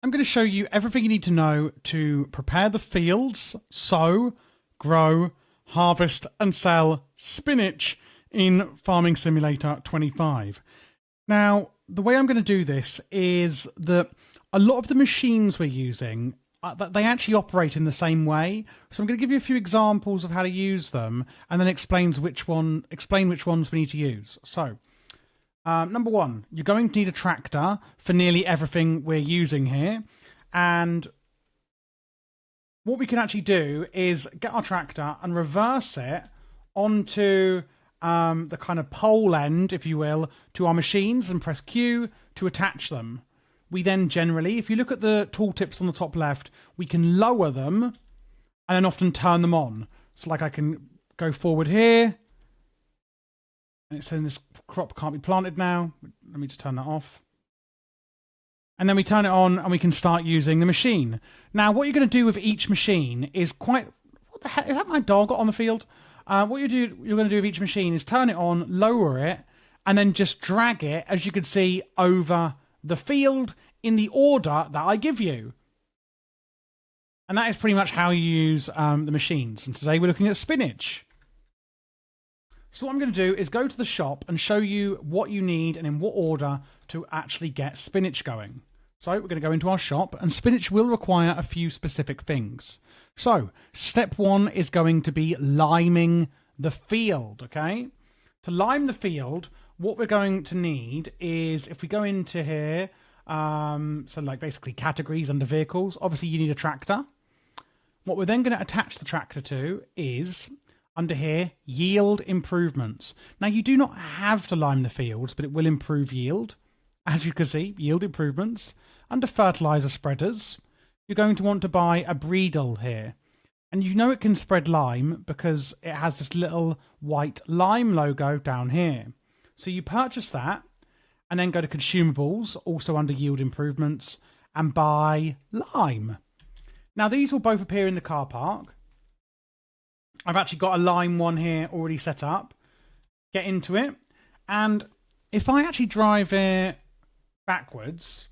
I'm going to show you everything you need to know to prepare the fields, sow, grow, harvest and sell spinach in Farming Simulator 25. Now, the way I'm going to do this is that a lot of the machines we're using, they actually operate in the same way. So I'm going to give you a few examples of how to use them and then explain which ones we need to use. So, number one, you're going to need a tractor for nearly everything we're using here. And what we can actually do is get our tractor and reverse it onto the kind of pole end, if you will, to our machines and press Q to attach them. We then generally, if you look at the tooltips on the top left, we can lower them and then often turn them on. So like I can go forward here. And it's saying this crop can't be planted now. Let me just turn that off. And then we turn it on and we can start using the machine. Now, what you're going to do with each machine is quite... What the heck? Is that my dog on the field? What you're going to do with each machine is turn it on, lower it, and then just drag it, as you can see, over the field in the order that I give you. And that is pretty much how you use the machines. And today we're looking at spinach. So what I'm going to do is go to the shop and show you what you need and in what order to actually get spinach going. So we're going to go into our shop, and spinach will require a few specific things. So step one is going to be liming the field, okay? To lime the field, what we're going to need is, if we go into here, so like basically categories under vehicles, obviously you need a tractor. What we're then going to attach the tractor to is, under here, yield improvements. Now, you do not have to lime the fields, but it will improve yield. As you can see, yield improvements. Under fertilizer spreaders, you're going to want to buy a Breedle here. And you know it can spread lime because it has this little white lime logo down here. So you purchase that and then go to consumables, also under yield improvements, and buy lime. Now, these will both appear in the car park. I've actually got a lime one here already set up. Get into it. And if I actually drive it backwards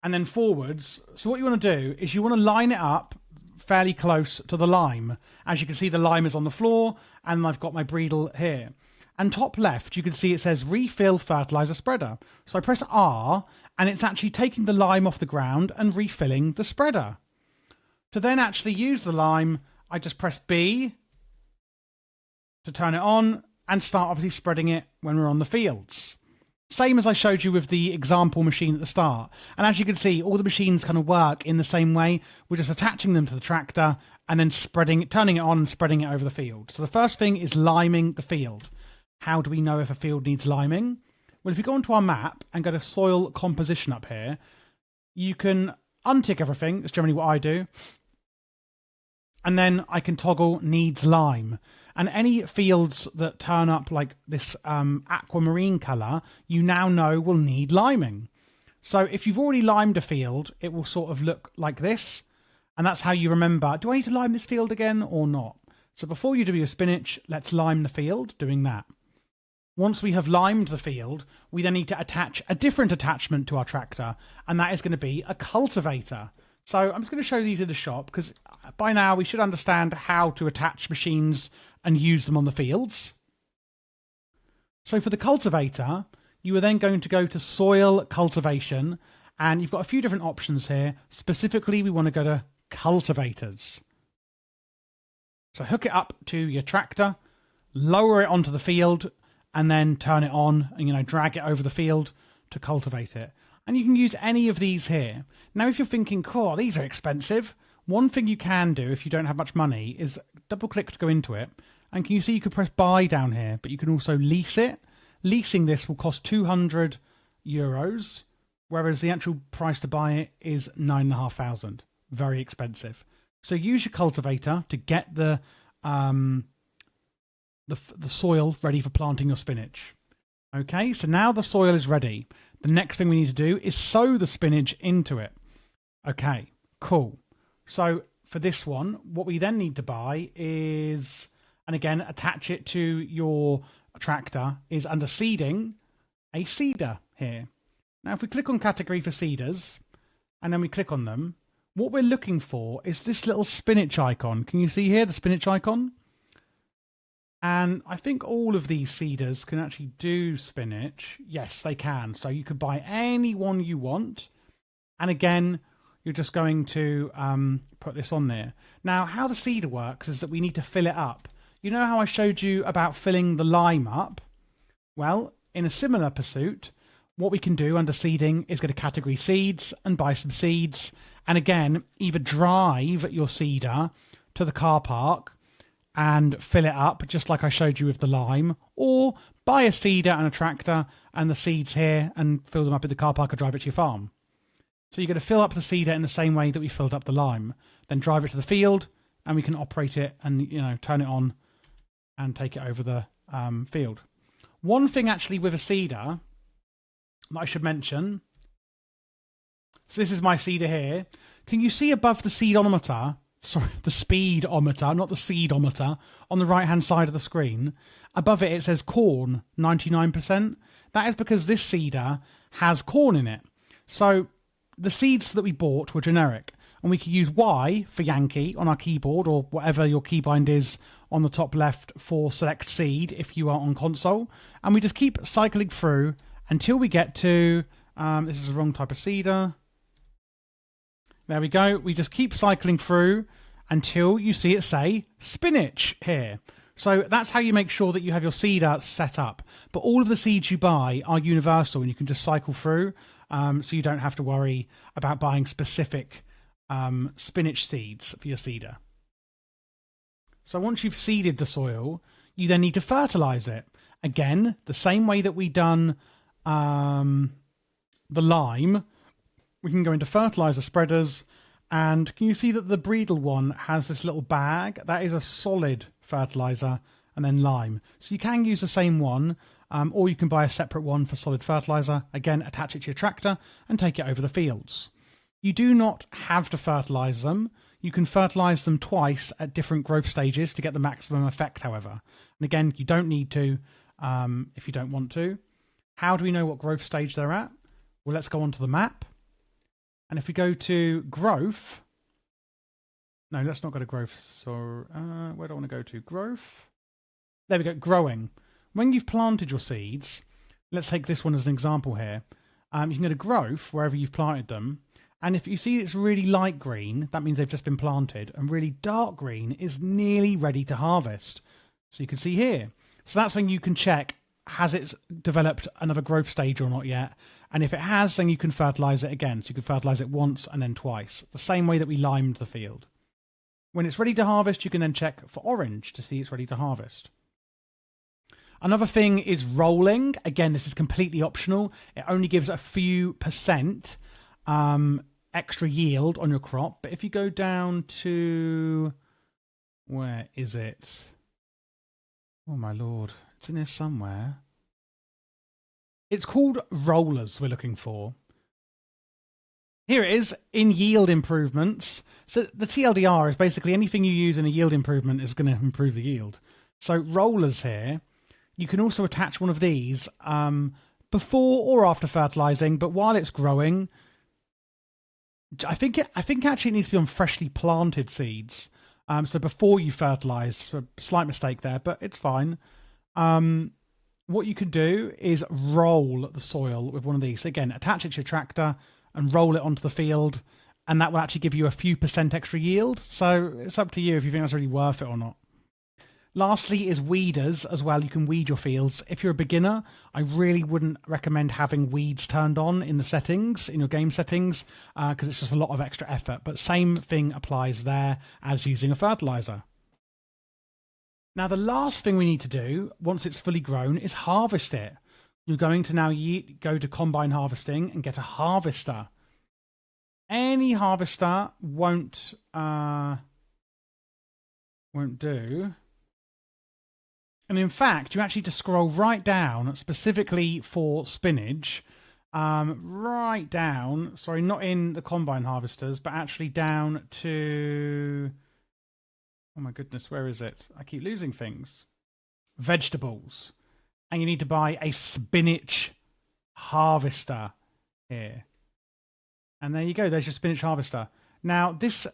and then forwards, so what you want to do is you want to line it up fairly close to the lime. As you can see, the lime is on the floor and I've got my Breedle here. And top left, you can see it says refill fertilizer spreader. So I press R and it's actually taking the lime off the ground and refilling the spreader. To then actually use the lime, I just press B to turn it on and start obviously spreading it when we're on the fields. Same as I showed you with the example machine at the start. And as you can see, all the machines kind of work in the same way. We're just attaching them to the tractor and then turning it on and spreading it over the field. So the first thing is liming the field. How do we know if a field needs liming? Well, if you go onto our map and go to soil composition up here, you can untick everything. That's generally what I do. And then I can toggle needs lime. And any fields that turn up like this aquamarine colour, you now know will need liming. So if you've already limed a field, it will sort of look like this. And that's how you remember, do I need to lime this field again or not? So before you do your spinach, let's lime the field, doing that. Once we have limed the field, we then need to attach a different attachment to our tractor. And that is going to be a cultivator. So I'm just going to show these in the shop because by now we should understand how to attach machines and use them on the fields. So for the cultivator, you are then going to go to soil cultivation and you've got a few different options here. Specifically, we want to go to cultivators. So hook it up to your tractor, lower it onto the field and then turn it on and, drag it over the field to cultivate it. And you can use any of these here. Now, if you're thinking, cool, these are expensive, one thing you can do if you don't have much money is double click to go into it. And can you see you could press buy down here, but you can also lease it. Leasing this will cost €200, whereas the actual price to buy it is $9,500. Very expensive. So use your cultivator to get the soil ready for planting your spinach. Okay, so now the soil is ready. The next thing we need to do is sow the spinach into it. Okay, cool. So for this one, what we then need to buy is, and again, attach it to your tractor, is under seeding, a seeder here. Now, if we click on category for seeders, and then we click on them, what we're looking for is this little spinach icon. Can you see here the spinach icon? And I think all of these seeders can actually do spinach. Yes, they can. So you could buy any one you want. And again, you're just going to put this on there. Now, how the seeder works is that we need to fill it up. You know how I showed you about filling the lime up? Well, in a similar pursuit, what we can do under seeding is go to category seeds and buy some seeds. And again, either drive your seeder to the car park and fill it up, just like I showed you with the lime, or buy a seeder and a tractor and the seeds here and fill them up in the car park or drive it to your farm. So you're going to fill up the seeder in the same way that we filled up the lime, then drive it to the field and we can operate it and, you know, turn it on and take it over the field. One thing actually with a seeder that I should mention, so this is my seeder here. Can you see above the seedometer, sorry, the speedometer, not the seedometer, on the right-hand side of the screen? Above it, it says corn, 99%. That is because this seeder has corn in it. So the seeds that we bought were generic, and we could use Y for Yankee on our keyboard, or whatever your keybind is on the top left for select seed if you are on console. And we just keep cycling through until we get to, this is the wrong type of seeder. There we go. We just keep cycling through until you see it say spinach here. So that's how you make sure that you have your seeder set up. But all of the seeds you buy are universal and you can just cycle through, so you don't have to worry about buying specific spinach seeds for your seeder. So once you've seeded the soil, you then need to fertilize it. Again, the same way that we done the lime, we can go into fertilizer spreaders, and can you see that the Breedle one has this little bag? That is a solid fertilizer, and then lime. So you can use the same one, or you can buy a separate one for solid fertilizer. Again, attach it to your tractor and take it over the fields. You do not have to fertilize them. You can fertilize them twice at different growth stages to get the maximum effect, however. And again, you don't need to if you don't want to. How do we know what growth stage they're at? Well, let's go onto the map. And if we go to growth, no, let's not go to growth. So where do I want to go to? Growth. There we go, growing. When you've planted your seeds, let's take this one as an example here. You can go to growth wherever you've planted them. And if you see it's really light green, that means they've just been planted. And really dark green is nearly ready to harvest. So you can see here. So that's when you can check, has it developed another growth stage or not yet? And if it has, then you can fertilize it again. So you can fertilize it once and then twice, the same way that we limed the field. When it's ready to harvest, you can then check for orange to see it's ready to harvest. Another thing is rolling. Again, this is completely optional. It only gives a few percent extra yield on your crop. But if you go down to, where is it? Oh my Lord, it's in here somewhere. It's called rollers we're looking for. Here it is, in yield improvements. So the TLDR is basically anything you use in a yield improvement is going to improve the yield. So rollers here, you can also attach one of these before or after fertilizing, but while it's growing, I think actually it needs to be on freshly planted seeds. So before you fertilize, so slight mistake there, but it's fine. What you could do is roll the soil with one of these. Again, attach it to your tractor and roll it onto the field, and that will actually give you a few percent extra yield. So it's up to you if you think that's really worth it or not. Lastly is weeders as well. You can weed your fields. If you're a beginner, I really wouldn't recommend having weeds turned on in the settings, in your game settings, because it's just a lot of extra effort. But same thing applies there as using a fertilizer. Now, the last thing we need to do once it's fully grown is harvest it. You're going to now go to combine harvesting and get a harvester. Any harvester won't do. And in fact, you actually just scroll right down specifically for spinach, right down, sorry, not in the combine harvesters, but actually down to, oh my goodness, where is it? I keep losing things. Vegetables. And you need to buy a spinach harvester here. And there you go. There's your spinach harvester. Now, this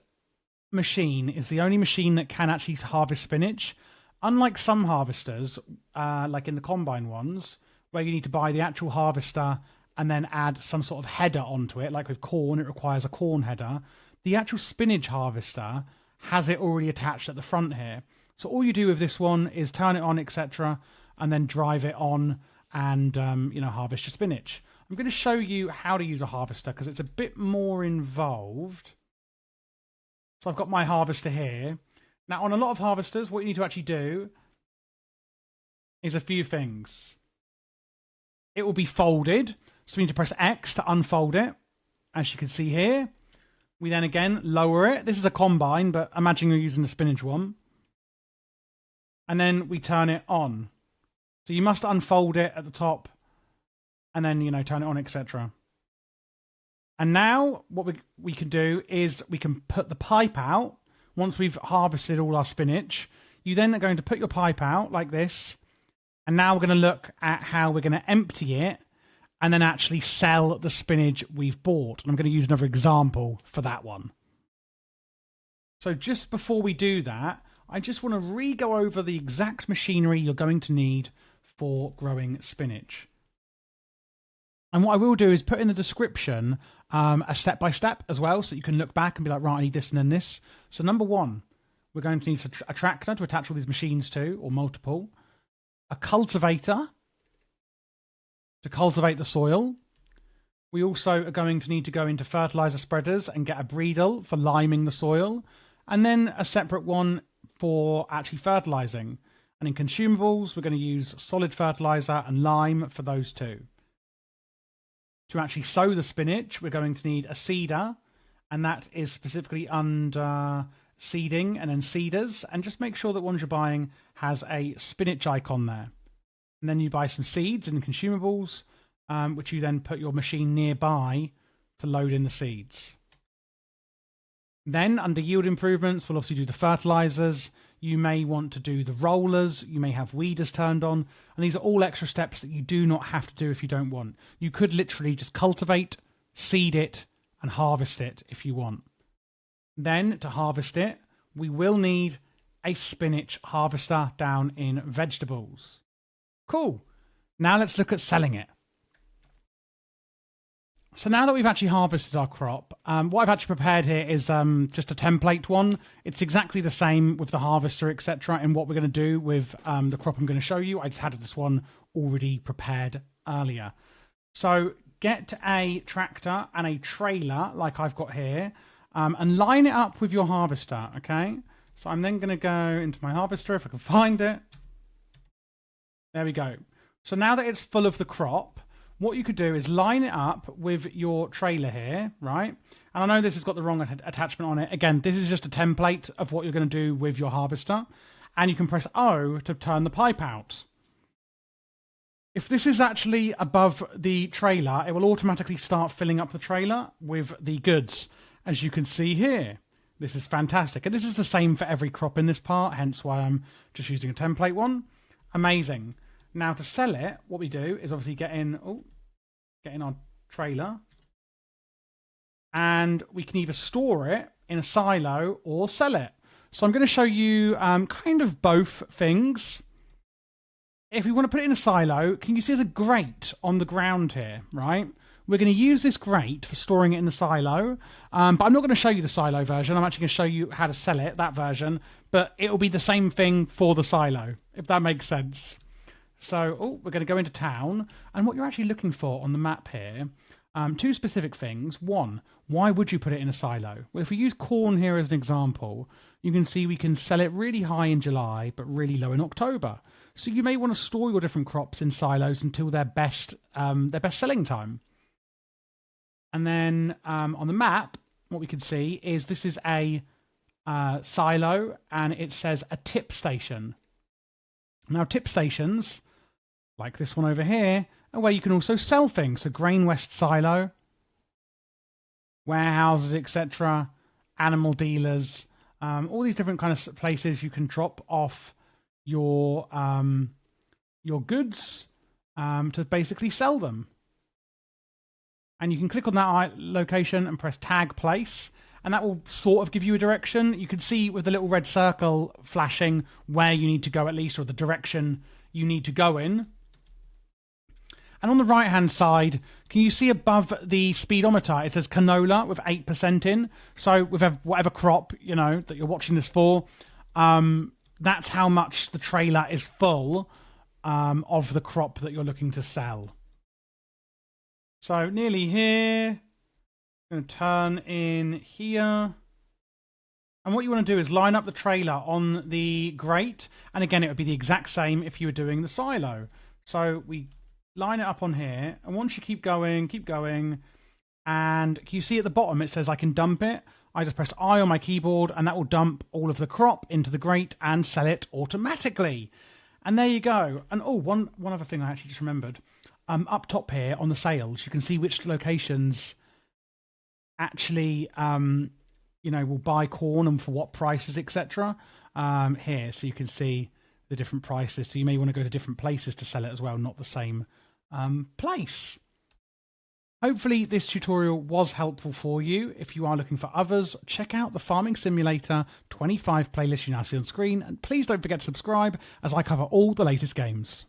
machine is the only machine that can actually harvest spinach. Unlike some harvesters, like in the combine ones, where you need to buy the actual harvester and then add some sort of header onto it, like with corn, it requires a corn header. The actual spinach harvester has it already attached at the front here. So all you do with this one is turn it on, etc., and then drive it on and harvest your spinach. I'm going to show you how to use a harvester because it's a bit more involved. So I've got my harvester here. Now, on a lot of harvesters, what you need to actually do is a few things. It will be folded, so we need to press X to unfold it, as you can see here. We then again lower it. This is a combine, but imagine you're using the spinach one. And then we turn it on. So you must unfold it at the top and then, turn it on, etc. And now what we can do is we can put the pipe out. Once we've harvested all our spinach, you then are going to put your pipe out like this. And now we're going to look at how we're going to empty it and then actually sell the spinach we've bought. And I'm going to use another example for that one. So just before we do that, I just want to re-go over the exact machinery you're going to need for growing spinach. And what I will do is put in the description a step-by-step as well, so you can look back and be like, right, I need this and then this. So number one, we're going to need a tractor to attach all these machines to, or multiple. A cultivator to cultivate the soil. We also are going to need to go into fertilizer spreaders and get a bridle for liming the soil. And then a separate one for actually fertilizing. And in consumables, we're going to use solid fertilizer and lime for those two. To actually sow the spinach, we're going to need a seeder, and that is specifically under seeding and then seeders. And just make sure that one you're buying has a spinach icon there. And then you buy some seeds and consumables, which you then put your machine nearby to load in the seeds. Then under yield improvements, we'll obviously do the fertilizers. You may want to do the rollers. You may have weeders turned on. And these are all extra steps that you do not have to do if you don't want. You could literally just cultivate, seed it, and harvest it if you want. Then to harvest it, we will need a spinach harvester down in vegetables. Cool. Now let's look at selling it. So now that we've actually harvested our crop, what I've actually prepared here is just a template one. It's exactly the same with the harvester, etc. and what we're going to do with the crop I'm going to show you. I just had this one already prepared earlier. So get a tractor and a trailer like I've got here and line it up with your harvester, okay? So I'm then going to go into my harvester if I can find it. There we go. So now that it's full of the crop, what you could do is line it up with your trailer here, right? And I know this has got the wrong attachment on it. Again, this is just a template of what you're going to do with your harvester. And you can press O to turn the pipe out. If this is actually above the trailer, it will automatically start filling up the trailer with the goods, as you can see here. This is fantastic. And this is the same for every crop in this part, hence why I'm just using a template one. Amazing. Now to sell it, what we do is obviously get in our trailer, and we can either store it in a silo or sell it. So I'm going to show you kind of both things. If we want to put it in a silo, can you see there's a grate on the ground here, right? We're going to use this grate for storing it in the silo, but I'm not going to show you the silo version. I'm actually going to show you how to sell it, that version, but it'll be the same thing for the silo, if that makes sense. So, we're going to go into town, and what you're actually looking for on the map here, two specific things. One, why would you put it in a silo? Well, if we use corn here as an example, you can see we can sell it really high in July, but really low in October. So you may want to store your different crops in silos until their best selling time. And then on the map, what we can see is this is a silo, and it says a tip station. Now, tip stations, like this one over here, are where you can also sell things. So Grain West silo, warehouses, etc., animal dealers, all these different kind of places you can drop off your goods to basically sell them. And you can click on that location and press tag place, and that will sort of give you a direction. You can see with the little red circle flashing where you need to go at least, or the direction you need to go in. And on the right hand side, can you see above the speedometer it says canola with 8% in? So with whatever crop that you're watching this for, that's how much the trailer is full of the crop that you're looking to sell. So nearly here. I'm going to turn in here. And what you want to do is line up the trailer on the grate. And again, it would be the exact same if you were doing the silo. So we line it up on here. And once you keep going, and can you see at the bottom it says I can dump it? I just press I on my keyboard and that will dump all of the crop into the grate and sell it automatically. And there you go. And oh, one other thing I actually just remembered. Up top here on the sales, you can see which locations actually will buy corn and for what prices, etc. Here, so you can see the different prices. So you may want to go to different places to sell it as well, not the same place. Hopefully this tutorial was helpful for you. If you are looking for others, check out the Farming Simulator 25 playlist you now see on screen, and please don't forget to subscribe as I cover all the latest games.